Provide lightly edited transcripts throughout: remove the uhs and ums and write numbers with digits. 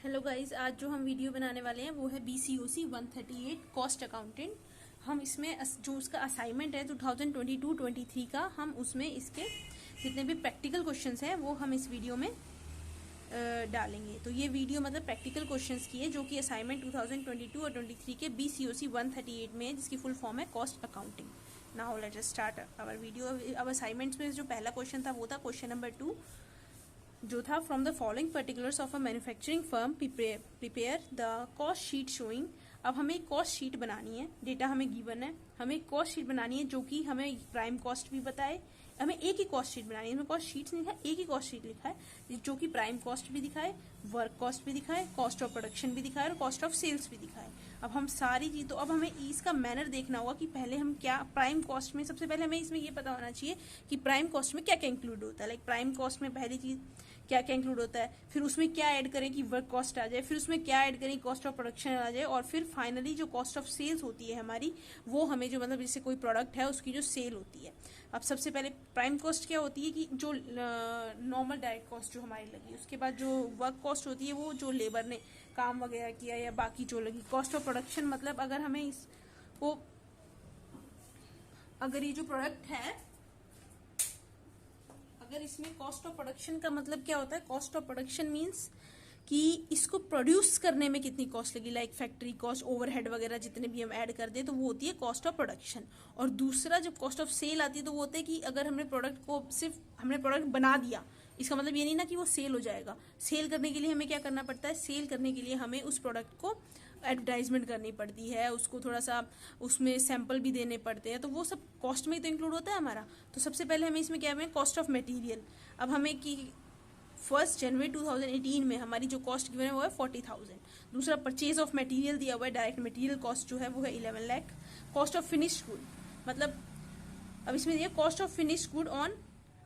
Hello guys, आज जो हम वीडियो बनाने वाले हैं वो है BCOC 138 कॉस्ट अकाउंटेंट। हम इसमें जो उसका असाइनमेंट है 2022-23 का, हम उसमें इसके जितने भी प्रैक्टिकल क्वेश्चंस हैं वो हम इस वीडियो में डालेंगे। तो ये वीडियो मतलब प्रैक्टिकल क्वेश्चंस की है जो कि असाइनमेंट 2022 और 23 के BCOC 138 में है, जिसकी फुल फॉर्म है cost accounting. Now let us start our video. अब असाइनमेंट्स में जो पहला क्वेश्चन था वो था क्वेश्चन नंबर 2, जो था from the following particulars of a manufacturing firm prepare the cost sheet showing. अब हमें एक कॉस्ट शीट बनानी है, डेटा हमें गिवन है, हमें एक कॉस्ट शीट बनानी है जो कि हमें प्राइम कॉस्ट भी बताए। हमें एक ही कॉस्ट शीट बनानी है, इसमें कॉस्ट शीट नहीं लिखा है, एक ही कॉस्ट शीट लिखा है जो कि प्राइम कॉस्ट भी दिखाए, वर्क कॉस्ट भी दिखाए, कॉस्ट ऑफ प्रोडक्शन भी दिखाए और कॉस्ट ऑफ सेल्स भी दिखाए। अब हम सारी चीज, तो अब हमें इसका मैनर देखना होगा कि पहले हम क्या प्राइम कॉस्ट में, सबसे पहले हमें इसमें ये पता होना चाहिए कि प्राइम कॉस्ट में क्या क्या इंक्लूड होता है। लाइक प्राइम कॉस्ट में पहली चीज क्या क्या इंक्लूड होता है, फिर उसमें क्या ऐड करें कि वर्क कॉस्ट आ जाए, फिर उसमें क्या ऐड करें कॉस्ट ऑफ प्रोडक्शन आ जाए, और फिर फाइनली जो कॉस्ट ऑफ सेल्स होती है हमारी, वो हमें जो मतलब जैसे कोई प्रोडक्ट है उसकी जो सेल होती है। अब सबसे पहले प्राइम कॉस्ट क्या होती है कि जो नॉर्मल डायरेक्ट कॉस्ट जो हमारी लगी, उसके बाद जो वर्क कॉस्ट होती है वो जो लेबर ने काम वगैरह किया या बाकी जो लगी। कॉस्ट ऑफ प्रोडक्शन मतलब अगर हमें इसको, अगर ये जो प्रोडक्ट है, अगर इसमें कॉस्ट ऑफ प्रोडक्शन का मतलब क्या होता है, कॉस्ट ऑफ प्रोडक्शन मींस कि इसको प्रोड्यूस करने में कितनी कॉस्ट लगी, लाइक फैक्ट्री कॉस्ट, ओवरहेड वगैरह जितने भी हम ऐड कर दें तो वो होती है कॉस्ट ऑफ प्रोडक्शन। और दूसरा जब कॉस्ट ऑफ सेल आती है तो वो होता है कि अगर हमने प्रोडक्ट को, सिर्फ हमने प्रोडक्ट बना दिया, इसका मतलब ये नहीं ना कि वो सेल हो जाएगा। सेल करने के लिए हमें क्या करना पड़ता है, सेल करने के लिए हमें उस प्रोडक्ट को एडवर्टाइजमेंट करनी पड़ती है, उसको थोड़ा सा उसमें सैंपल भी देने पड़ते हैं, तो वो सब कॉस्ट में तो इंक्लूड होता है हमारा। तो सबसे पहले हमें इसमें क्या है, कॉस्ट ऑफ मटेरियल। अब हमें कि 1 जनवरी 2018 में हमारी जो कॉस्ट गिवन है वो है 40,000। दूसरा परचेज ऑफ मटेरियल दिया हुआ है, डायरेक्ट मटेरियल कॉस्ट जो है वो है 11 lakh. Cost of finished good मतलब, अब इसमें ये cost of finished good on,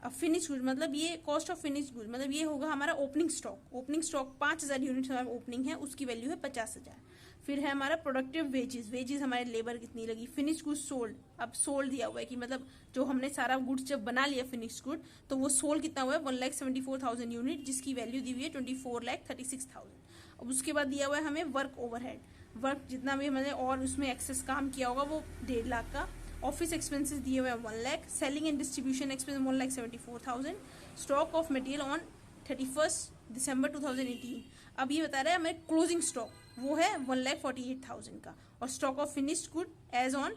अब फिनिश गुड मतलब ये कॉस्ट ऑफ फिनिश गुड मतलब ये होगा हमारा opening stock. Opening stock 5,000 unit हमारा ओपनिंग है, उसकी वैल्यू है 50,000। फिर है हमारा प्रोडक्टिव वेजेस, वेजेस हमारे लेबर कितनी लगी। फिनिश गुड सोल्ड, अब सोल्ड दिया हुआ है कि मतलब जो हमने सारा गुड्स जब बना लिया फिनिश गुड, तो वो सोल्ड कितना हुआ है 1,74,000 यूनिट, जिसकी वैल्यू दी हुई है 24,36,000। अब उसके बाद दिया हुआ है हमें वर्क ओवरहेड, वर्क जितना भी हमने और उसमें एक्सेस काम किया होगा वो 1.5 लाख का। ऑफिस एक्सपेंसेस दिए हुए हैं 1 lakh. Selling and distribution expense 1,74,000। Stock of material on 31 दिसंबर 2018। अब ये बता रहा है हमें क्लोजिंग स्टॉक वो है 1,48,000 का, और stock of finished good as on,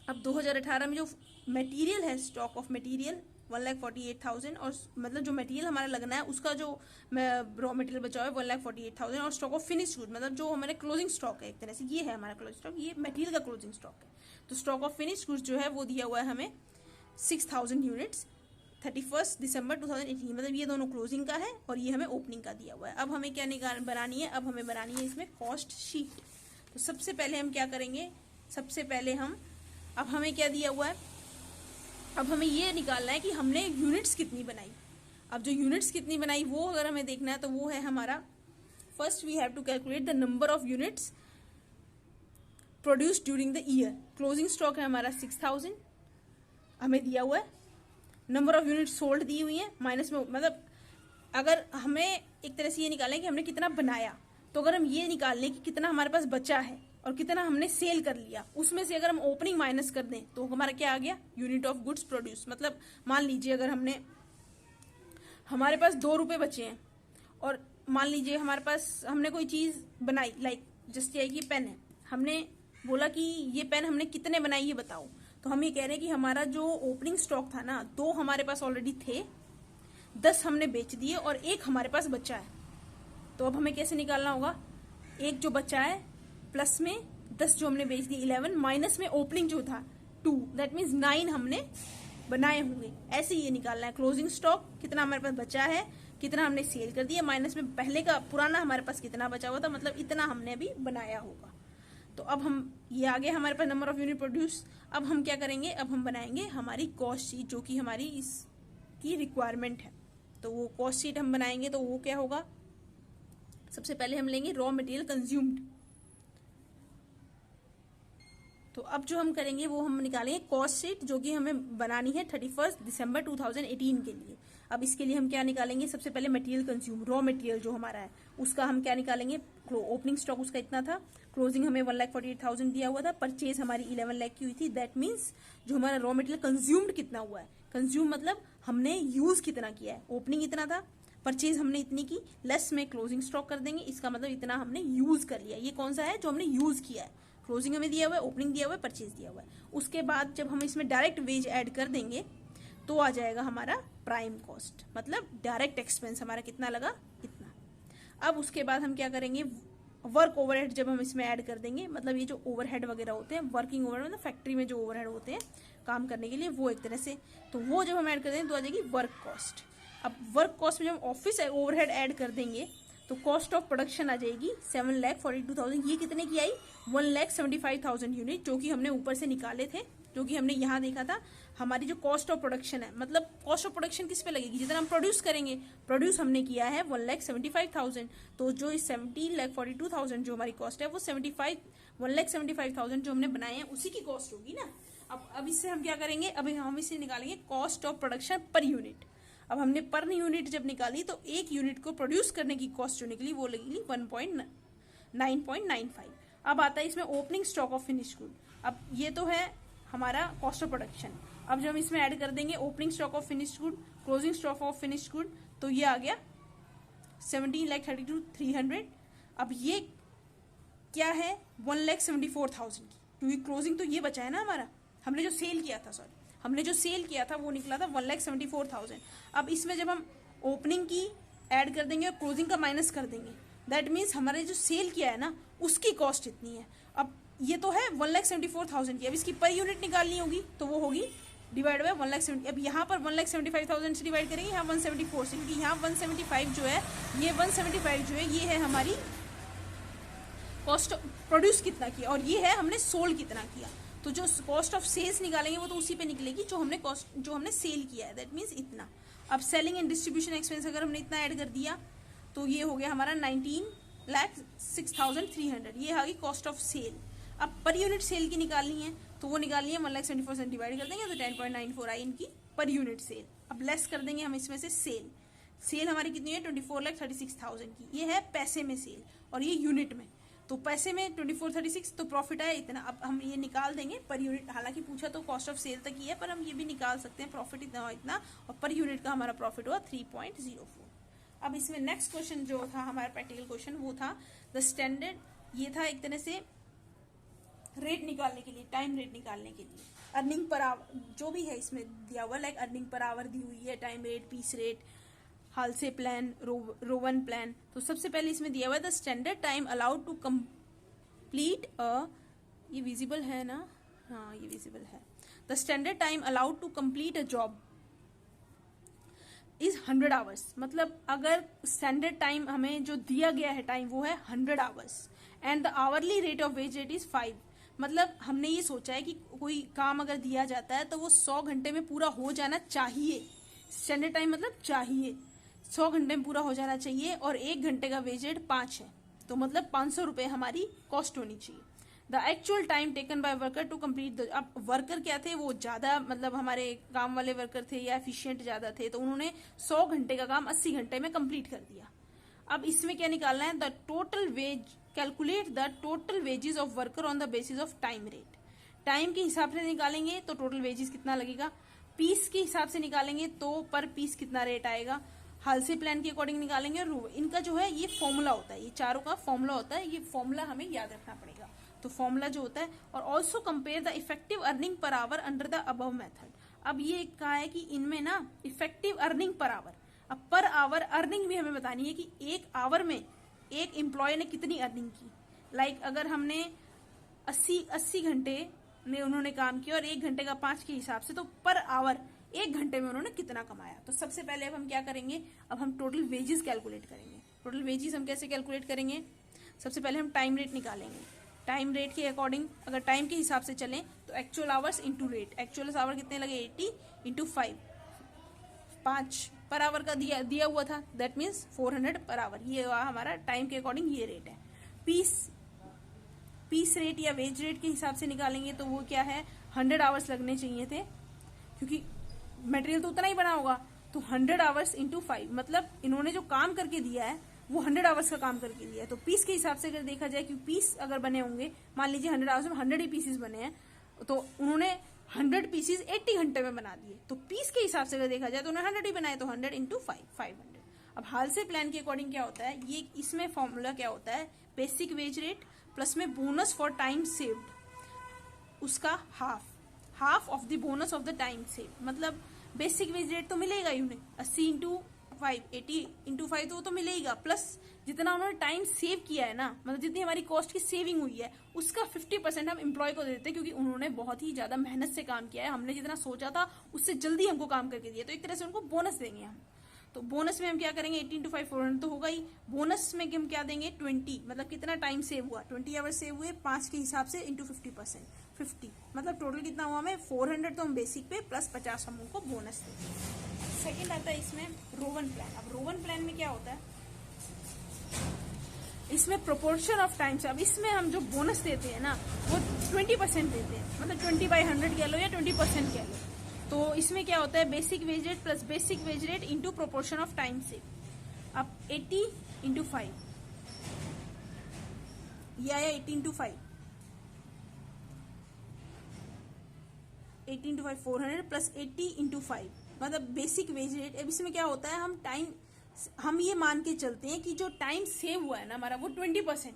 अब 2018 में जो मटेरियल है, स्टॉक ऑफ मटेरियल 1,48,000, और मतलब जो मटेरियल हमारा लगना है उसका जो रॉ मटेरियल बचा हुआ है 1,48,000, और स्टॉक ऑफ फिनिश गुड मतलब जो हमारे क्लोजिंग स्टॉक है, एक तरह से ये है हमारा क्लोजिंग स्टॉक, ये मटेरियल का क्लोजिंग स्टॉक है। तो स्टॉक ऑफ फिनिश गुड जो है वो दिया हुआ है हमें 6,000 यूनिट्स 31 दिसंबर 2018, मतलब ये दोनों क्लोजिंग का है और ये हमें ओपनिंग का दिया हुआ है। अब हमें क्या बनानी है, अब हमें बनानी है इसमें कॉस्ट शीट। तो सबसे पहले हम क्या करेंगे, सबसे पहले अब हमें क्या दिया हुआ है, अब हमें ये निकालना है कि हमने यूनिट्स कितनी बनाई। अब जो यूनिट्स कितनी बनाई वो अगर हमें देखना है तो वो है हमारा, first we have to calculate the number of units produced during the year. Closing stock है हमारा 6,000 हमें दिया हुआ है, नंबर ऑफ यूनिट सोल्ड दी हुई है, माइनस में मतलब अगर हमें एक तरह से ये निकालना है कि हमने कितना बनाया, तो अगर हम ये निकाल लें कि कितना हमारे पास बचा है और कितना हमने सेल कर लिया, उसमें से अगर हम ओपनिंग माइनस कर दें तो हमारा क्या आ गया, यूनिट ऑफ गुड्स प्रोड्यूस। मतलब मान लीजिए अगर हमारे पास 2 रुपए बचे हैं, और मान लीजिए हमारे पास हमने कोई चीज बनाई, लाइक जस्ट ये पेन है, हमने बोला कि ये पेन हमने कितने बनाई ये बताओ, तो हम ये कह रहे हैं कि हमारा जो ओपनिंग स्टॉक था ना, 2 हमारे पास ऑलरेडी थे, 10 हमने बेच दिए और 1 हमारे पास बचा है। तो अब हमें कैसे निकालना होगा, 1 जो बचा है प्लस में 10 जो हमने बेच दिए 11, माइनस में ओपनिंग जो था 2, दैट मीन्स 9 हमने बनाए होंगे। ऐसे ये निकालना है क्लोजिंग स्टॉक कितना हमारे पास बचा है, कितना हमने सेल कर दिया, माइनस में पहले का पुराना हमारे पास कितना बचा हुआ था, मतलब इतना हमने अभी बनाया होगा। तो अब हम ये आ गया हमारे पास नंबर ऑफ यूनिट प्रोड्यूस। अब हम क्या करेंगे, अब हम बनाएंगे हमारी कॉस्ट शीट जो कि हमारी इसकी रिक्वायरमेंट है। तो वो कॉस्ट शीट हम बनाएंगे तो वो क्या होगा, सबसे पहले हम लेंगे रॉ मटेरियल कंज्यूम्ड। तो अब जो हम करेंगे वो हम निकालेंगे कॉस्ट शीट जो कि हमें बनानी है 31 दिसंबर 2018 के लिए। अब इसके लिए हम क्या निकालेंगे, सबसे पहले मटेरियल कंज्यूम, रॉ मटेरियल जो हमारा है उसका हम क्या निकालेंगे, ओपनिंग स्टॉक उसका इतना था, क्लोजिंग हमें 1,48,000 दिया हुआ था, परचेज हमारी 11 लाख की हुई थी, दैट मीन्स जो हमारा रॉ मटेरियल कंज्यूम्ड कितना हुआ है, कंज्यूम मतलब हमने यूज कितना किया है, ओपनिंग इतना था, परचेज हमने इतनी की, लेस में क्लोजिंग स्टॉक कर देंगे, इसका मतलब इतना हमने यूज कर लिया। ये कौन सा है जो हमने यूज किया है, क्लोजिंग हमें दिया हुआ है, ओपनिंग दिया हुआ है, परचेज दिया हुआ है। उसके बाद जब हम इसमें डायरेक्ट वेज ऐड कर देंगे तो आ जाएगा हमारा प्राइम कॉस्ट, मतलब डायरेक्ट एक्सपेंस हमारा कितना लगा, इतना। अब उसके बाद हम क्या करेंगे, वर्क ओवरहेड जब हम इसमें ऐड कर देंगे, मतलब ये जो ओवरहेड वगैरह होते हैं, वर्किंग ओवरहेड मतलब फैक्ट्री में जो ओवरहेड होते हैं काम करने के लिए, वो एक तरह से, तो वो जब हम ऐड कर देंगे तो आ जाएगी वर्क कॉस्ट। अब वर्क कॉस्ट में जब ऑफिस ओवरहेड ऐड कर देंगे तो कॉस्ट ऑफ प्रोडक्शन आ जाएगी 7,42,000। ये कितने की आई, 1,75,000 यूनिट, जो कि हमने ऊपर से निकाले थे, जो कि हमने यहाँ देखा था। हमारी जो कॉस्ट ऑफ प्रोडक्शन है, मतलब कॉस्ट ऑफ प्रोडक्शन किस पे लगेगी, जितना हम प्रोड्यूस करेंगे, प्रोड्यूस हमने किया है 1,75,000, तो जो इस 17,42,000 जो हमारी कॉस्ट है वो 1,75,000 जो हमने बनाए हैं उसी की कॉस्ट होगी ना। अब इससे हम क्या करेंगे, अब हम इसे निकालेंगे cost of production per unit. अब हमने पर यूनिट जब निकाली तो एक यूनिट को प्रोड्यूस करने की कॉस्ट जो निकली वो लगेगी 9.95। अब आता है इसमें opening stock of finish good. अब ये तो है हमारा कॉस्ट ऑफ प्रोडक्शन। अब जब हम इसमें ऐड कर देंगे opening stock of finish good, closing stock of finish good, तो ये आ गया 17,32,300। अब ये क्या है, 1,74,000 की, क्योंकि क्लोजिंग तो ये बचा है ना हमारा, हमने जो सेल किया था, सॉरी हमने जो सेल किया था वो निकला था 1,74,000। अब इसमें जब हम ओपनिंग की ऐड कर देंगे और क्लोजिंग का माइनस कर देंगे, दैट मीन्स हमारे जो सेल किया है ना उसकी कॉस्ट इतनी है। अब ये तो है 1,74,000 की, अब इसकी पर यूनिट निकालनी होगी तो वो होगी डिवाइड बाय 1,70,000। अब यहाँ पर 1,75,000 से डिवाइड करेंगे, यहाँ 174 से, क्योंकि यहाँ 175 जो है, ये 175 जो है ये है हमारी कॉस्ट प्रोड्यूस कितना किया, और ये है हमने सोल्ड कितना किया। तो जो कॉस्ट ऑफ सेल्स निकालेंगे वो तो उसी पे निकलेगी जो हमने कॉस्ट जो हमने सेल किया है, दैट मीन्स इतना। अब सेलिंग एंड डिस्ट्रीब्यूशन एक्सपेंस अगर हमने इतना ऐड कर दिया तो ये हो गया हमारा 19,06,300, ये आ गई कॉस्ट ऑफ सेल। अब पर यूनिट सेल की निकालनी है तो वो निकालनी है 1,74,000 से डिवाइड कर देंगे तो 10.94 आई इनकी पर यूनिट सेल। अब लेस कर देंगे हम इसमें से सेल हमारी कितनी है 24,36,000 की, ये है पैसे में सेल और ये यूनिट में, तो पैसे में 2436, तो प्रॉफिट आया इतना। अब हम ये निकाल देंगे पर यूनिट, हालांकि पूछा तो कॉस्ट ऑफ सेल तक ही है पर हम ये भी निकाल सकते हैं प्रॉफिट इतना इतना, और पर यूनिट का हमारा प्रॉफिट हुआ 3.04। अब इसमें नेक्स्ट क्वेश्चन जो था हमारा प्रैक्टिकल क्वेश्चन वो था द स्टैंडर्ड, ये था एक तरह से रेट निकालने के लिए, टाइम रेट निकालने के लिए, अर्निंग पर आवर जो भी है इसमें दिया हुआ, लाइक अर्निंग पर आवर दी हुई है, time rate, piece rate, Halsey plan, Rowan plan. तो सबसे पहले इसमें दिया हुआ है the standard time allowed to complete ये विजिबल है ना, हाँ ये विजिबल है। The standard time allowed to complete a job is 100 hours, मतलब अगर स्टैंडर्ड टाइम हमें जो दिया गया है टाइम वो है 100 hours, and the hourly rate of wage rate is 5। मतलब हमने ये सोचा है कि कोई काम अगर दिया जाता है तो वो 100 घंटे में पूरा हो जाना चाहिए, स्टैंडर्ड टाइम मतलब चाहिए 100 घंटे में पूरा हो जाना चाहिए, और 1 घंटे का वेज रेट 5 है, तो मतलब 500 रुपए हमारी कॉस्ट होनी चाहिए। The actual time taken by worker to complete the, अब वर्कर क्या थे वो ज्यादा, मतलब हमारे काम वाले वर्कर थे या एफिशिएंट ज्यादा थे, तो उन्होंने 100 घंटे का काम 80 घंटे में कंप्लीट कर दिया। अब इसमें क्या निकालना है, the total wage, calculate the total wages of worker on the basis of time rate. Time के हिसाब से निकालेंगे तो टोटल वेजेस कितना लगेगा, पीस के हिसाब से निकालेंगे तो पर पीस कितना रेट आएगा, हालसे प्लान के अकॉर्डिंग निकालेंगे, और इनका जो है ये फॉर्मूला होता है, ये चारों का फॉर्मूला होता है, ये फॉर्मूला हमें याद रखना पड़ेगा। तो फॉर्मूला जो होता है, और also compare the effective earning per our under the above method. अब ये कहा है कि इनमें ना इफेक्टिव अर्निंग पर आवर, अब पर आवर अर्निंग भी हमें बतानी है कि एक आवर में एक एम्प्लॉय ने कितनी अर्निंग की। लाइक अगर हमने 80 घंटे में उन्होंने काम किया और 1 घंटे का 5 के हिसाब से, तो पर आवर 1 घंटे में उन्होंने कितना कमाया। तो सबसे पहले अब हम क्या करेंगे, अब हम टोटल वेजेस कैलकुलेट करेंगे। टोटल वेजेस हम कैसे कैलकुलेट करेंगे, सबसे पहले हम टाइम रेट निकालेंगे। टाइम रेट के अकॉर्डिंग अगर टाइम के हिसाब से चलें तो actual hours into rate, actual our कितने लगे 80 इंटू 5 पर आवर का दिया हुआ था, दैट मीन्स 400 पर आवर, ये हमारा टाइम के अकॉर्डिंग ये रेट है। पीस रेट या वेज रेट के हिसाब से निकालेंगे तो वो क्या है 100 आवर्स लगने चाहिए थे, क्योंकि मटेरियल तो उतना ही बना होगा, तो तो 100 आवर्स इंटू 5, मतलब इन्होंने जो काम करके दिया है वो 100 आवर्स का काम करके दिया है। तो पीस के हिसाब से अगर देखा जाए कि पीस अगर बने होंगे, मान लीजिए 100 आवर्स में 100 ही पीसेस बने हैं, तो उन्होंने 100 पीसेस 80 घंटे में बना दिए। तो पीस के हिसाब से अगर देखा जाए तो उन्होंने 100 ही बनाए, तो 100 इंटू 500। अब हाल से प्लान के अकॉर्डिंग क्या होता है, ये इसमें फॉर्मूला क्या होता है, बेसिक वेज रेट प्लस में बोनस फॉर टाइम सेव्ड, उसका half of the bonus of the time save. मतलब बेसिक वेज रेट तो मिलेगा ही उन्हें 80 इंटू 5, 80 इंटू 5 तो मिलेगा, प्लस जितना उन्होंने टाइम सेव किया है ना, मतलब जितनी हमारी कॉस्ट की सेविंग हुई है उसका 50% हम एम्प्लॉय को दे देते हैं, क्योंकि उन्होंने बहुत ही ज्यादा मेहनत से काम किया है, हमने जितना सोचा था उससे जल्दी हमको काम करके दिया, तो एक तरह से उनको बोनस देंगे हम। तो बोनस में हम क्या करेंगे, 80 इंटू 5 400 तो होगा ही। बोनस में हम क्या देंगे, 20, मतलब कितना टाइम सेव हुआ, 20 आवर्स सेव हुए 5 के हिसाब से इंटू 50%, 50 मतलब टोटल कितना हुआ हमें 400, तो हम बेसिक पे प्लस 50 हम उनको बोनस देंगे। सेकेंड आता है इसमें रोवन प्लान। अब रोवन प्लान में क्या होता है, इसमें प्रोपोर्शन ऑफ टाइम से, अब इसमें हम जो बोनस देते हैं ना वो 20% देते हैं, मतलब 20/100 कह लो या 20% कह लो। तो इसमें क्या होता है, basic wage rate plus basic wage rate into proportion of time से। अब 80 इंटू 5 ये आया 80 इंटू 5, 80 इंटू 5 400 प्लस 80 इंटू 5, मतलब बेसिक वेज रेट। अब इसमें क्या होता है, हम ये मान के चलते हैं कि जो टाइम सेव हुआ है ना हमारा वो 20%,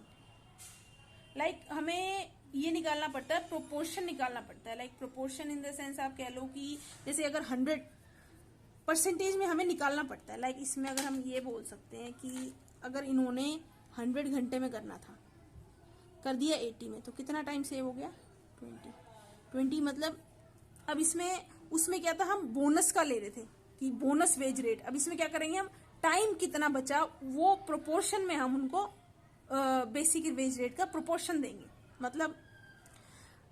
लाइक हमें ये निकालना पड़ता है, प्रोपोर्शन निकालना पड़ता है, like proportion in the sense आप कह लो कि जैसे अगर 100% में हमें निकालना पड़ता है, लाइक इसमें अगर हम ये बोल सकते हैं कि अगर इन्होंने 100 घंटे में करना था, कर दिया 80 में, तो कितना टाइम सेव हो गया 20 मतलब अब उसमें क्या था, हम बोनस का ले रहे थे कि बोनस वेज रेट। अब इसमें क्या करेंगे, हम टाइम कितना बचा वो प्रोपोर्शन में हम उनको बेसिक वेज रेट का प्रोपोर्शन देंगे। मतलब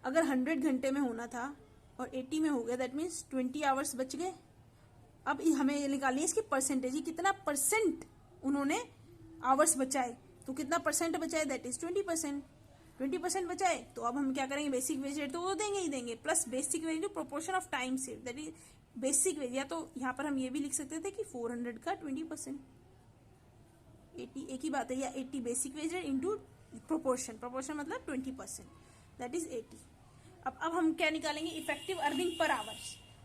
अगर 100 घंटे में होना था और 80 में हो गया, दैट मीन्स 20 आवर्स बच गए। अब हमें ये निकालनी है इसकी परसेंटेज, कितना परसेंट उन्होंने आवर्स बचाए, तो कितना परसेंट बचाए, दैट इज 20%। 20% बचाए, तो अब हम क्या करेंगे, बेसिक वेज रेट तो वो देंगे ही देंगे, plus basic veg proportion of time save, that is basic veg. या तो यहाँ पर हम ये भी लिख सकते थे कि 400 का 20%, 80 एक ही बात है, या 80 basic wage rate into proportion मतलब 20%, दैट इज 80। अब हम क्या निकालेंगे, इफेक्टिव अर्निंग पर आवर।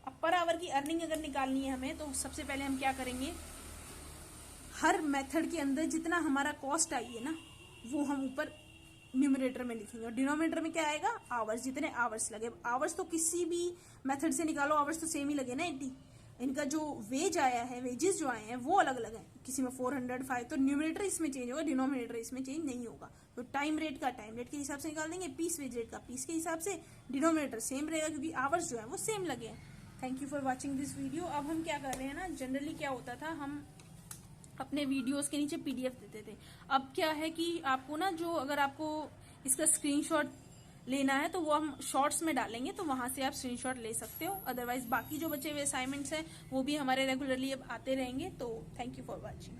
अब पर आवर की अर्निंग अगर निकालनी है हमें, तो सबसे पहले हम क्या करेंगे, हर मेथड के अंदर जितना हमारा कॉस्ट आई है ना वो हम ऊपर न्यूमरेटर में लिखेंगे, और डिनोमिनेटर में क्या आएगा, आवर्स, जितने आवर्स लगे। आवर्स तो किसी भी मेथड से निकालो, आवर्स तो सेम ही लगे ना 80। इनका जो वेज आया है, वेजेस जो आए हैं वो अलग अलग है, किसी में 400, 5, तो न्यूमरेटर इसमें चेंज होगा, डिनोमिनेटर इसमें चेंज नहीं होगा। तो टाइम रेट का टाइम रेट के हिसाब से निकाल देंगे, पीस वेज रेट का पीस के हिसाब से, डिनोमिनेटर सेम रहेगा क्योंकि आवर्स जो है वो सेम लगे हैं। Thank you for watching this video. अब हम क्या कर रहे हैं ना, जनरली क्या होता था, हम अपने वीडियोस के नीचे PDF देते थे। अब क्या है कि आपको ना, जो अगर आपको इसका स्क्रीनशॉट लेना है तो वो हम शॉर्ट्स में डालेंगे, तो वहां से आप स्क्रीनशॉट ले सकते हो। अदरवाइज बाकी जो बचे हुए असाइनमेंट्स हैं वो भी हमारे रेगुलरली अब आते रहेंगे। तो थैंक यू फॉर वॉचिंग।